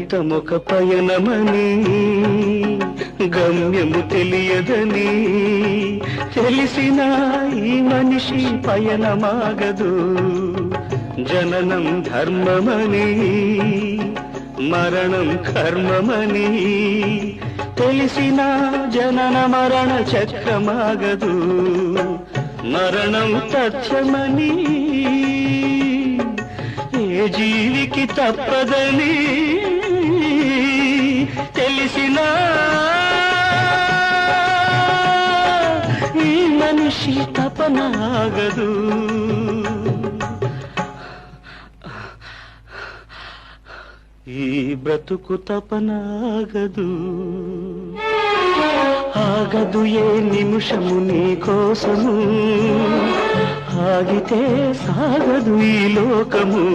జీవితమొక పయనమని గమ్యము తెలియదని తెలిసిన ఈ మనిషి పయనమాగదు. జననం ధర్మమని మరణం కర్మమని తెలిసిన జనన మరణ చక్రమాగదు. మరణం తథ్యమని ఏ జీవికి తప్పదని తెలిసిన ఈ మనిషి తపనాగదు. ఈ బ్రతుకు తపనాగదు. ఆగదు ఏ నిమిషము నీ కోసము, ఆగితే సాగదు ఈ లోకము.